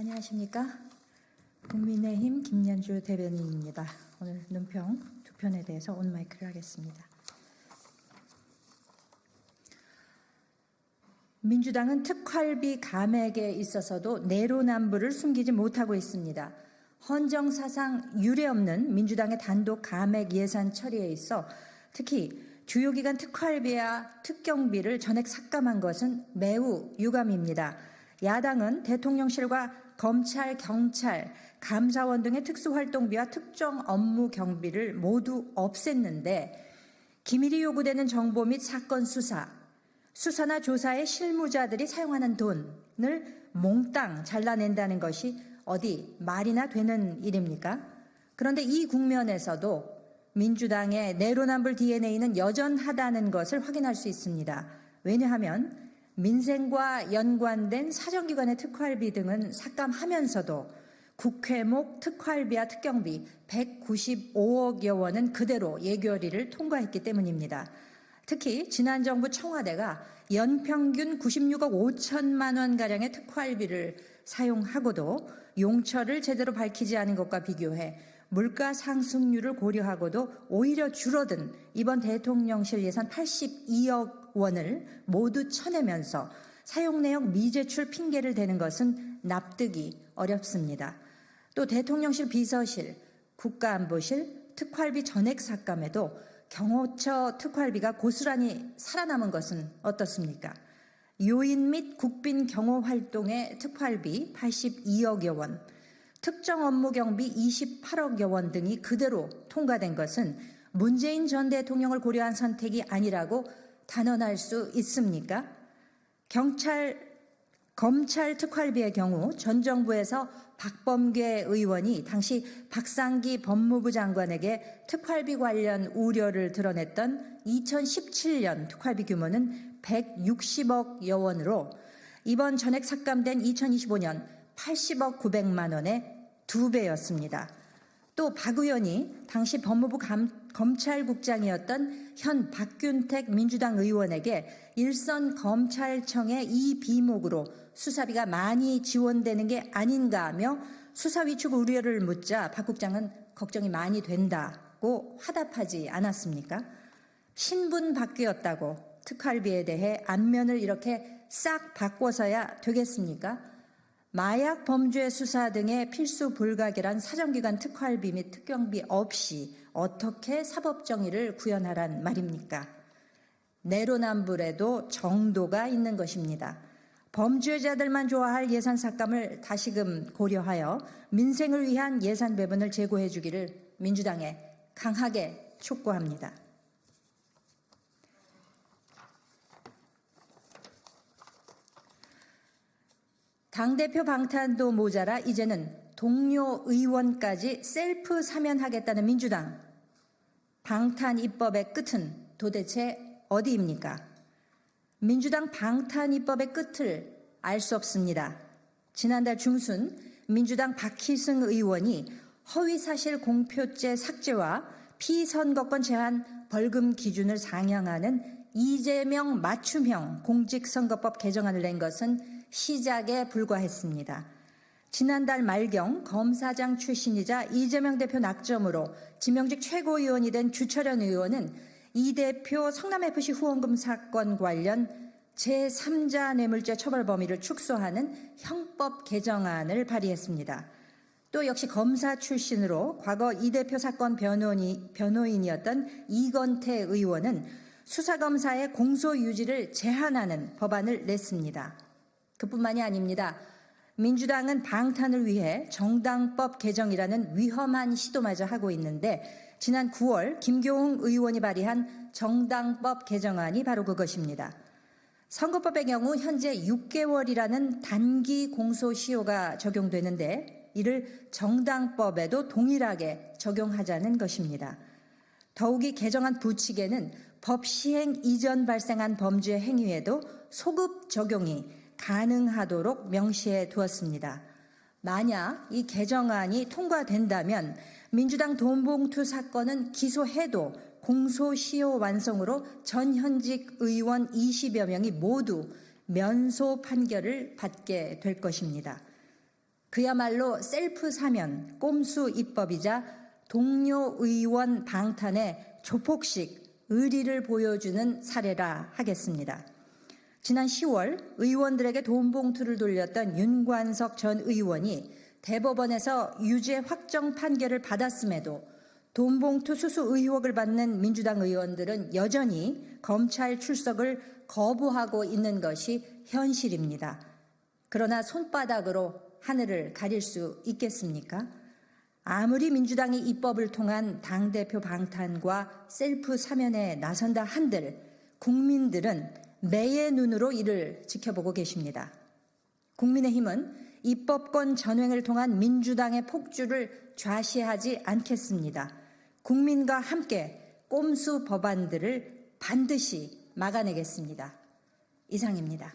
안녕하십니까? 국민의힘 김연주 대변인입니다. 오늘 논평 두 편에 대해서 온마이크를 하겠습니다. 민주당은 특활비 감액에 있어서도 내로남불을 숨기지 못하고 있습니다. 헌정사상 유례없는 민주당의 단독 감액 예산 처리에 있어 특히 주요기관 특활비와 특경비를 전액 삭감한 것은 매우 유감입니다. 야당은 대통령실과 검찰, 경찰, 감사원 등의 특수활동비와 특정 업무 경비를 모두 없앴는데 기밀이 요구되는 정보 및 사건 수사나 조사에 실무자들이 사용하는 돈을 몽땅 잘라낸다는 것이 어디 말이나 되는 일입니까? 그런데 이 국면에서도 민주당의 내로남불 DNA는 여전하다는 것을 확인할 수 있습니다. 왜냐하면 민생과 연관된 사정기관의 특활비 등은 삭감하면서도 국회목 특활비와 특경비 195억여 원은 그대로 예결위를 통과했기 때문입니다. 특히 지난 정부 청와대가 연평균 96억 5천만 원가량의 특활비를 사용하고도 용처를 제대로 밝히지 않은 것과 비교해 물가 상승률을 고려하고도 오히려 줄어든 이번 대통령실 예산 82억 원을 모두 쳐내면서 사용 내역 미제출 핑계를 대는 것은 납득이 어렵습니다. 또 대통령실 비서실, 국가안보실, 특활비 전액 삭감에도 경호처 특활비가 고스란히 살아남은 것은 어떻습니까? 요인 및 국빈 경호 활동의 특활비 82억여 원, 특정 업무 경비 28억여 원 등이 그대로 통과된 것은 문재인 전 대통령을 고려한 선택이 아니라고 단언할 수 있습니까? 검찰 특활비의 경우 전 정부에서 박범계 의원이 당시 박상기 법무부 장관에게 특활비 관련 우려를 드러냈던 2017년 특활비 규모는 160억여 원으로 이번 전액 삭감된 2025년 80억 900만 원의 2배였습니다. 또 박 의원이 당시 법무부 검찰국장이었던 현 박균택 민주당 의원에게 일선 검찰청의 이 비목으로 수사비가 많이 지원되는 게 아닌가 하며 수사 위축 우려를 묻자 박 국장은 걱정이 많이 된다고 화답하지 않았습니까? 신분 바뀌었다고 특활비에 대해 안면을 이렇게 싹 바꿔서야 되겠습니까? 마약 범죄 수사 등의 필수 불가결한 사정기관 특활비 및 특경비 없이 어떻게 사법정의를 구현하란 말입니까? 내로남불에도 정도가 있는 것입니다. 범죄자들만 좋아할 예산 삭감을 다시금 고려하여 민생을 위한 예산 배분을 제고해 주기를 민주당에 강하게 촉구합니다. 당대표 방탄도 모자라 이제는 동료 의원까지 셀프 사면하겠다는 민주당. 방탄 입법의 끝은 도대체 어디입니까? 민주당 방탄 입법의 끝을 알 수 없습니다. 지난달 중순 민주당 박희승 의원이 허위사실 공표죄 삭제와 피선거권 제한 벌금 기준을 상향하는 이재명 맞춤형 공직선거법 개정안을 낸 것은 시작에 불과했습니다. 지난달 말경 검사장 출신이자 이재명 대표 낙점으로 지명직 최고위원이 된 주철현 의원은 이 대표 성남FC 후원금 사건 관련 제3자 뇌물죄 처벌 범위를 축소하는 형법 개정안을 발의했습니다. 또 역시 검사 출신으로 과거 이 대표 사건 변호인이었던 이건태 의원은 수사검사의 공소유지를 제한하는 법안을 냈습니다. 그뿐만이 아닙니다. 민주당은 방탄을 위해 정당법 개정이라는 위험한 시도마저 하고 있는데 지난 9월 김교웅 의원이 발의한 정당법 개정안이 바로 그것입니다. 선거법의 경우 현재 6개월이라는 단기 공소시효가 적용되는데 이를 정당법에도 동일하게 적용하자는 것입니다. 더욱이 개정안 부칙에는 법 시행 이전 발생한 범죄 행위에도 소급 적용이 가능하도록 명시해 두었습니다. 만약 이 개정안이 통과된다면 민주당 돈봉투 사건은 기소해도 공소시효 완성으로 전 현직 의원 20여 명이 모두 면소 판결을 받게 될 것입니다. 그야말로 셀프 사면, 꼼수 입법이자 동료 의원 방탄의 조폭식 의리를 보여주는 사례라 하겠습니다. 지난 10월 의원들에게 돈 봉투를 돌렸던 윤관석 전 의원이 대법원에서 유죄 확정 판결을 받았음에도 돈 봉투 수수 의혹을 받는 민주당 의원들은 여전히 검찰 출석을 거부하고 있는 것이 현실입니다. 그러나 손바닥으로 하늘을 가릴 수 있겠습니까? 아무리 민주당이 입법을 통한 당대표 방탄과 셀프 사면에 나선다 한들 국민들은 매의 눈으로 이를 지켜보고 계십니다. 국민의힘은 입법권 전횡을 통한 민주당의 폭주를 좌시하지 않겠습니다. 국민과 함께 꼼수 법안들을 반드시 막아내겠습니다. 이상입니다.